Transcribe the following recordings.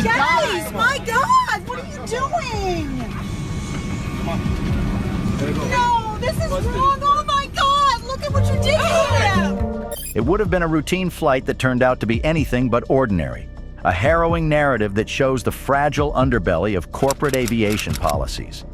Guys, my God, what are you doing? Come on. No, this is wrong. Oh my God, look at what you did to him. It would have been a routine flight that turned out to be anything but ordinary. A harrowing narrative that shows the fragile underbelly of corporate aviation policies.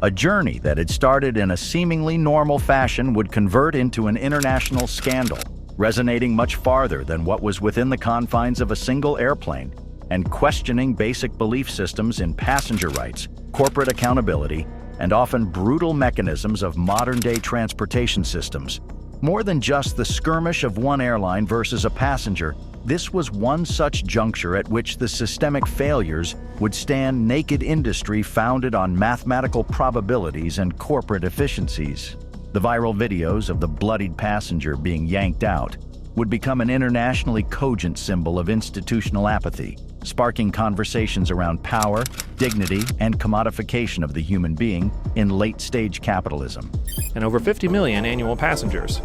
A journey that had started in a seemingly normal fashion would convert into an international scandal, resonating much farther than what was within the confines of a single airplane, and questioning basic belief systems in passenger rights, corporate accountability, and often brutal mechanisms of modern-day transportation systems. More than just the skirmish of one airline versus a passenger, this was one such juncture at which the systemic failures would stand naked industry founded on mathematical probabilities and corporate efficiencies. The viral videos of the bloodied passenger being yanked out would become an internationally cogent symbol of institutional apathy, sparking conversations around power, dignity, and commodification of the human being in late-stage capitalism. And over 50 million annual passengers.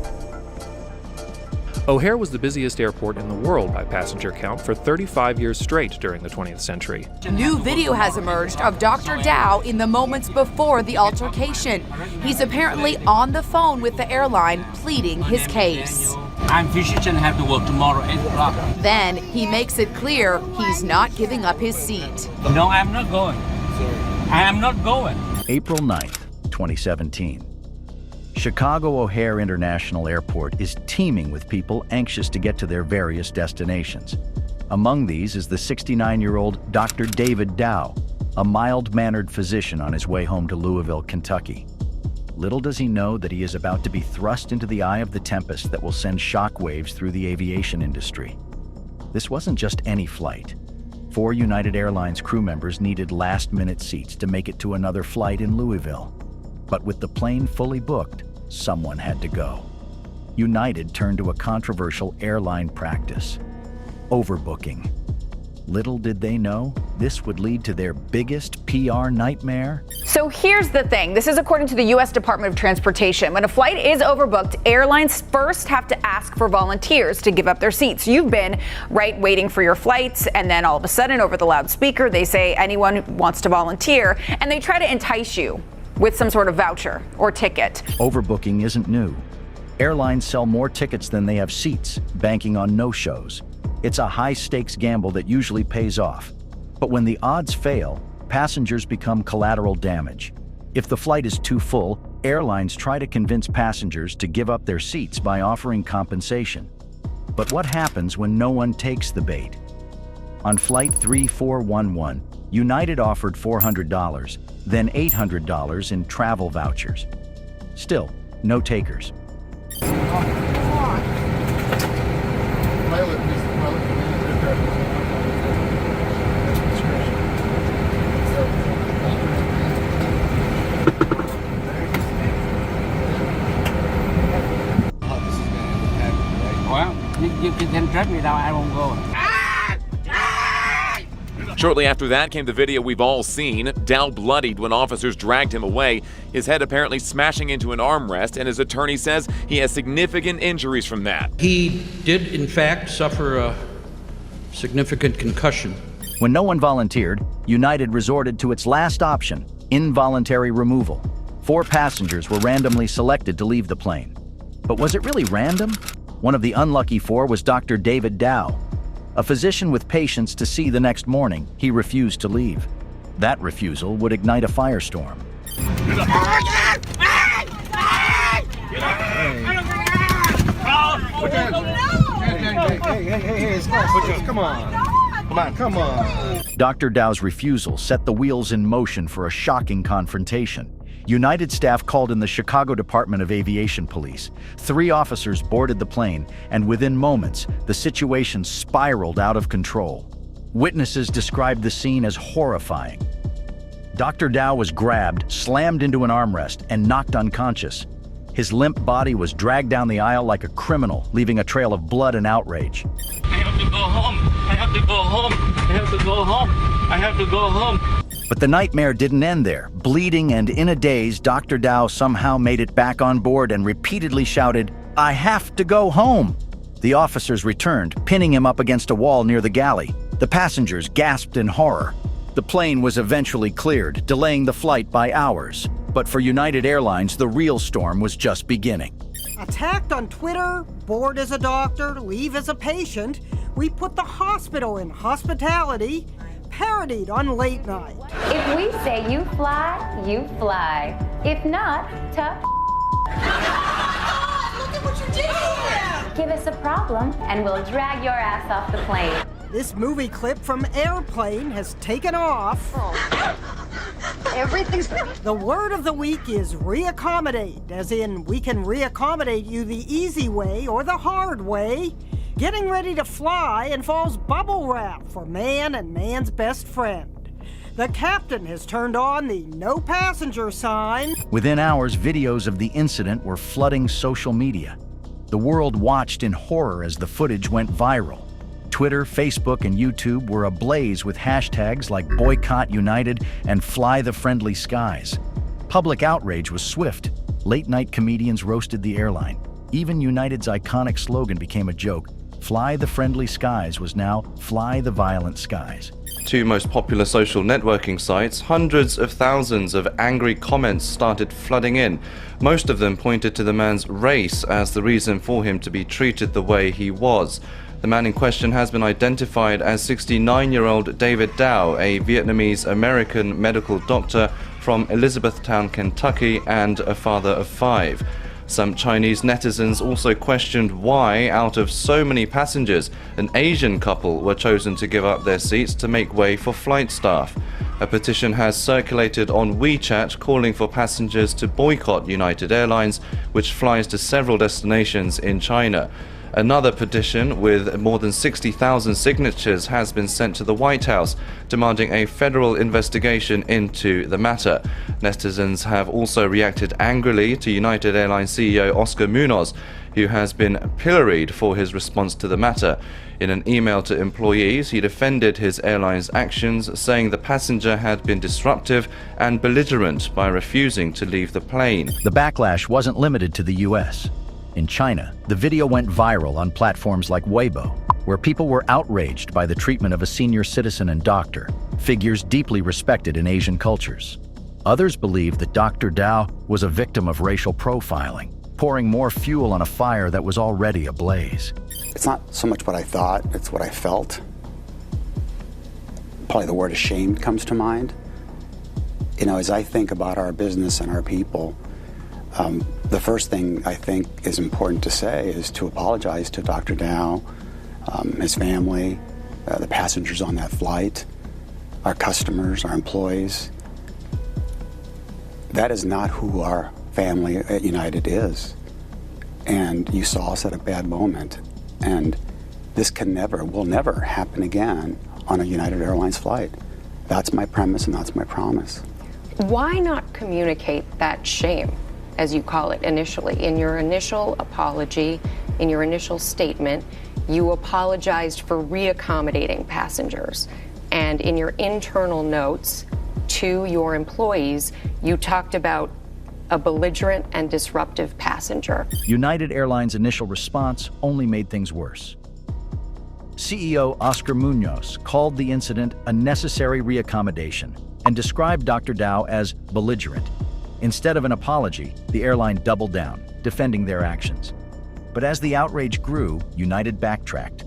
O'Hare was the busiest airport in the world by passenger count for 35 years straight during the 20th century. New video has emerged of Dr. Dow in the moments before the altercation. He's apparently on the phone with the airline pleading his case. I'm physician, have to work tomorrow 8 o'clock. Then he makes it clear he's not giving up his seat. No, I'm not going. I am not going. April 9th, 2017. Chicago O'Hare International Airport is teeming with people anxious to get to their various destinations. Among these is the 69-year-old Dr. David Dow, a mild-mannered physician on his way home to Louisville, Kentucky. Little does he know that he is about to be thrust into the eye of the tempest that will send shockwaves through the aviation industry. This wasn't just any flight. 4 United Airlines crew members needed last-minute seats to make it to another flight in Louisville. But with the plane fully booked, someone had to go. United turned to a controversial airline practice: overbooking. Little did they know, this would lead to their biggest PR nightmare. So here's the thing. This is according to the U.S. Department of Transportation. When a flight is overbooked, airlines first have to ask for volunteers to give up their seats. You've been, right, waiting for your flights, and then all of a sudden, over the loudspeaker, they say anyone who wants to volunteer, and they try to entice you with some sort of voucher or ticket. Overbooking isn't new. Airlines sell more tickets than they have seats, banking on no-shows. It's a high-stakes gamble that usually pays off. But when the odds fail, passengers become collateral damage. If the flight is too full, airlines try to convince passengers to give up their seats by offering compensation. But what happens when no one takes the bait? On Flight 3411, United offered $400, then $800 in travel vouchers. Still, no takers. Well, you can track me down, I won't go. Shortly after that came the video we've all seen. Dow bloodied when officers dragged him away, his head apparently smashing into an armrest, and his attorney says he has significant injuries from that. He did, in fact, suffer a significant concussion. When no one volunteered, United resorted to its last option: involuntary removal. 4 passengers were randomly selected to leave the plane. But was it really random? One of the unlucky 4 was Dr. David Dow. A physician with patients to see the next morning, he refused to leave. That refusal would ignite a firestorm. Come on. Dr. Dow's refusal set the wheels in motion for a shocking confrontation. United staff called in the Chicago Department of Aviation Police. 3 officers boarded the plane, and within moments, the situation spiraled out of control. Witnesses described the scene as horrifying. Dr. Dow was grabbed, slammed into an armrest, and knocked unconscious. His limp body was dragged down the aisle like a criminal, leaving a trail of blood and outrage. I have to go home. I have to go home. I have to go home. I have to go home. But the nightmare didn't end there. Bleeding and in a daze, Dr. Dow somehow made it back on board and repeatedly shouted, "I have to go home." The officers returned, pinning him up against a wall near the galley. The passengers gasped in horror. The plane was eventually cleared, delaying the flight by hours. But for United Airlines, the real storm was just beginning. Attacked on Twitter, bored as a doctor, leave as a patient, we put the hospital in hospitality, parodied on late night. If we say you fly, you fly. If not, tough. Look at what you did to him! Give us a problem and we'll drag your ass off the plane. This movie clip from Airplane has taken off. Everything's... The word of the week is reaccommodate, as in we can reaccommodate you the easy way or the hard way. Getting ready to fly involves bubble wrap for man and man's best friend. The captain has turned on the no passenger sign. Within hours, videos of the incident were flooding social media. The world watched in horror as the footage went viral. Twitter, Facebook, and YouTube were ablaze with hashtags like Boycott United and Fly the Friendly Skies. Public outrage was swift. Late-night comedians roasted the airline. Even United's iconic slogan became a joke. Fly the Friendly Skies was now Fly the Violent Skies. Two most popular social networking sites, hundreds of thousands of angry comments started flooding in. Most of them pointed to the man's race as the reason for him to be treated the way he was. The man in question has been identified as 69-year-old David Dow, a Vietnamese-American medical doctor from Elizabethtown, Kentucky, and a father of 5. Some Chinese netizens also questioned why, out of so many passengers, an Asian couple were chosen to give up their seats to make way for flight staff. A petition has circulated on WeChat calling for passengers to boycott United Airlines, which flies to several destinations in China. Another petition with more than 60,000 signatures has been sent to the White House, demanding a federal investigation into the matter. Netizens have also reacted angrily to United Airlines CEO Oscar Munoz, who has been pilloried for his response to the matter. In an email to employees, he defended his airline's actions, saying the passenger had been disruptive and belligerent by refusing to leave the plane. The backlash wasn't limited to the U.S. In China, the video went viral on platforms like Weibo, where people were outraged by the treatment of a senior citizen and doctor, figures deeply respected in Asian cultures. Others believed that Dr. Dow was a victim of racial profiling, pouring more fuel on a fire that was already ablaze. It's not so much what I thought, it's what I felt. Probably the word ashamed comes to mind. You know, as I think about our business and our people, the first thing I think is important to say is to apologize to Dr. Dow, his family, the passengers on that flight, our customers, our employees. That is not who our family at United is. And you saw us at a bad moment. And this will never happen again on a United Airlines flight. That's my premise and that's my promise. Why not communicate that shame, as you call it initially? In your initial apology, in your initial statement, you apologized for reaccommodating passengers. And in your internal notes to your employees, you talked about a belligerent and disruptive passenger. United Airlines' initial response only made things worse. CEO Oscar Munoz called the incident a necessary reaccommodation and described Dr. Dow as belligerent. Instead of an apology, the airline doubled down, defending their actions. But as the outrage grew, United backtracked.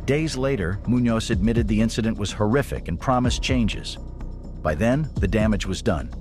Days later, Munoz admitted the incident was horrific and promised changes. By then, the damage was done.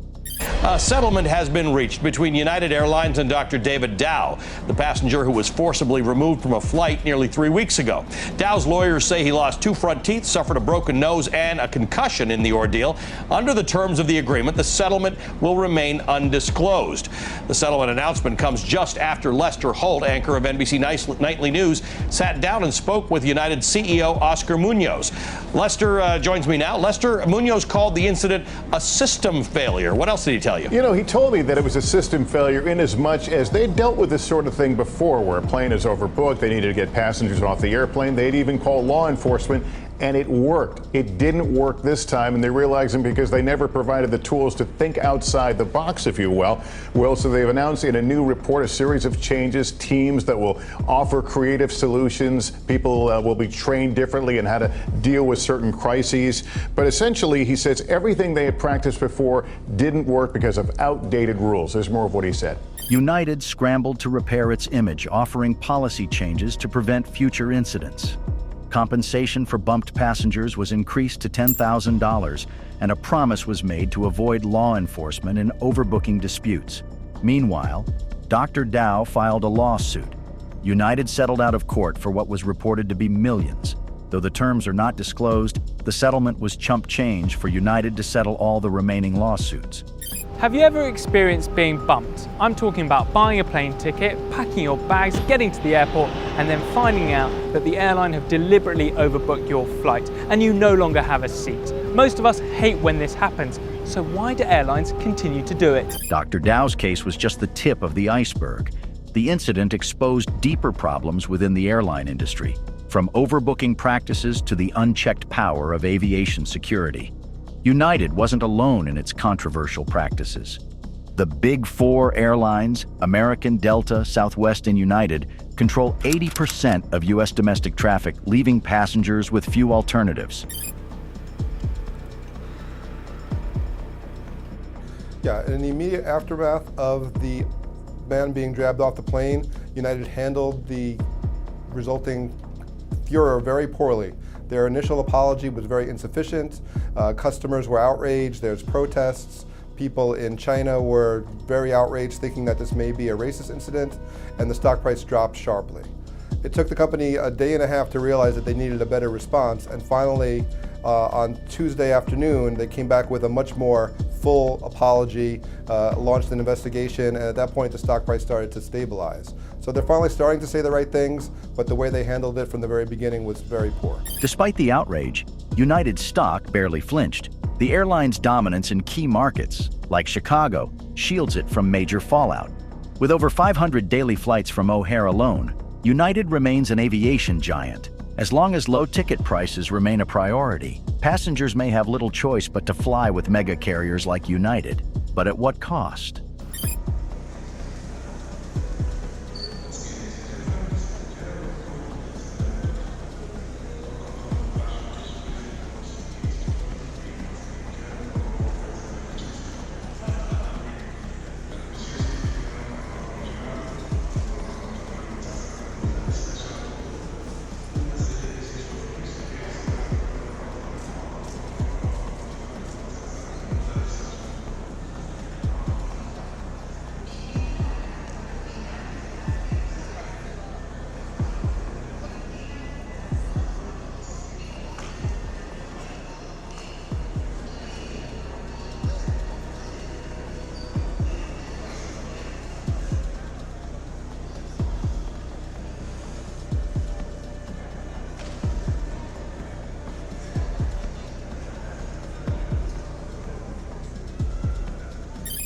A settlement has been reached between United Airlines and Dr. David Dow, the passenger who was forcibly removed from a flight nearly 3 weeks ago. Dow's lawyers say he lost 2 front teeth, suffered a broken nose, and a concussion in the ordeal. Under the terms of the agreement, the settlement will remain undisclosed. The settlement announcement comes just after Lester Holt, anchor of NBC Nightly News, sat down and spoke with United CEO Oscar Munoz. Lester joins me now. Lester, Munoz called the incident a system failure. What else did he tell you? You know, he told me that it was a system failure in as much as they dealt with this sort of thing before, where a plane is overbooked, they needed to get passengers off the airplane, they'd even call law enforcement, and it worked. It didn't work this time, and they're realizing because they never provided the tools to think outside the box, if you will. So they've announced in a new report a series of changes, teams that will offer creative solutions. People will be trained differently in how to deal with certain crises. But essentially, he says everything they had practiced before didn't work because of outdated rules. There's more of what he said. United scrambled to repair its image, offering policy changes to prevent future incidents. Compensation for bumped passengers was increased to $10,000, and a promise was made to avoid law enforcement in overbooking disputes. Meanwhile, Dr. Dow filed a lawsuit. United settled out of court for what was reported to be millions. Though the terms are not disclosed, the settlement was chump change for United to settle all the remaining lawsuits. Have you ever experienced being bumped? I'm talking about buying a plane ticket, packing your bags, getting to the airport, and then finding out that the airline have deliberately overbooked your flight and you no longer have a seat. Most of us hate when this happens, so why do airlines continue to do it? Dr. Dow's case was just the tip of the iceberg. The incident exposed deeper problems within the airline industry, from overbooking practices to the unchecked power of aviation security. United wasn't alone in its controversial practices. The Big Four airlines, American, Delta, Southwest, and United, control 80% of U.S. domestic traffic, leaving passengers with few alternatives. Yeah, in the immediate aftermath of the man being dragged off the plane, United handled the resulting furor very poorly. Their initial apology was very insufficient. Customers were outraged. There's protests. People in China were very outraged, thinking that this may be a racist incident, and the stock price dropped sharply. It took the company a day and a half to realize that they needed a better response, and finally, on Tuesday afternoon, they came back with a much more full apology, launched an investigation, and at that point, the stock price started to stabilize. So they're finally starting to say the right things, but the way they handled it from the very beginning was very poor. Despite the outrage, United's stock barely flinched. The airline's dominance in key markets, like Chicago, shields it from major fallout. With over 500 daily flights from O'Hare alone, United remains an aviation giant. As long as low ticket prices remain a priority, passengers may have little choice but to fly with mega carriers like United. But at what cost?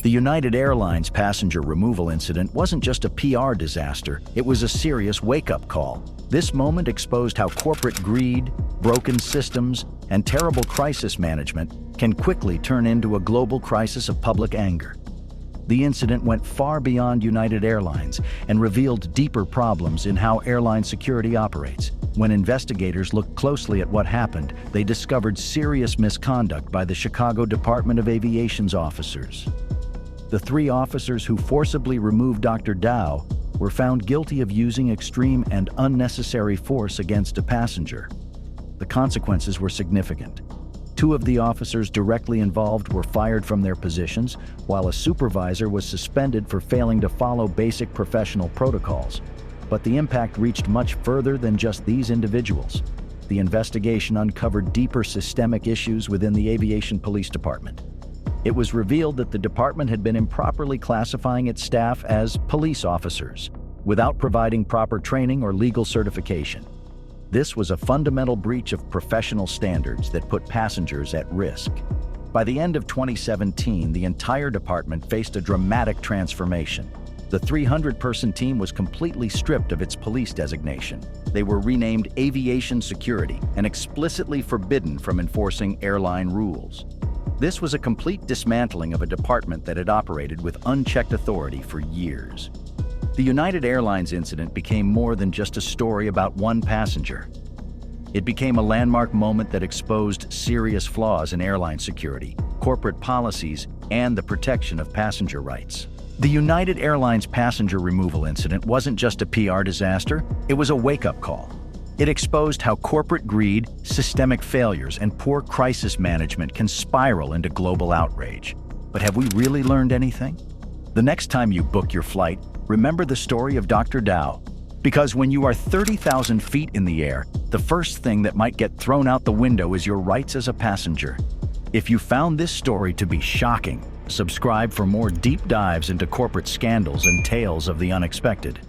The United Airlines passenger removal incident wasn't just a PR disaster, it was a serious wake-up call. This moment exposed how corporate greed, broken systems, and terrible crisis management can quickly turn into a global crisis of public anger. The incident went far beyond United Airlines and revealed deeper problems in how airline security operates. When investigators looked closely at what happened, they discovered serious misconduct by the Chicago Department of Aviation's officers. The 3 officers who forcibly removed Dr. Dow were found guilty of using extreme and unnecessary force against a passenger. The consequences were significant. 2 of the officers directly involved were fired from their positions, while a supervisor was suspended for failing to follow basic professional protocols. But the impact reached much further than just these individuals. The investigation uncovered deeper systemic issues within the Aviation Police Department. It was revealed that the department had been improperly classifying its staff as police officers, without providing proper training or legal certification. This was a fundamental breach of professional standards that put passengers at risk. By the end of 2017, the entire department faced a dramatic transformation. The 300-person team was completely stripped of its police designation. They were renamed Aviation Security and explicitly forbidden from enforcing airline rules. This was a complete dismantling of a department that had operated with unchecked authority for years. The United Airlines incident became more than just a story about one passenger. It became a landmark moment that exposed serious flaws in airline security, corporate policies, and the protection of passenger rights. The United Airlines passenger removal incident wasn't just a PR disaster, it was a wake-up call. It exposed how corporate greed, systemic failures, and poor crisis management can spiral into global outrage. But have we really learned anything? The next time you book your flight, remember the story of Dr. Dow. Because when you are 30,000 feet in the air, the first thing that might get thrown out the window is your rights as a passenger. If you found this story to be shocking, subscribe for more deep dives into corporate scandals and tales of the unexpected.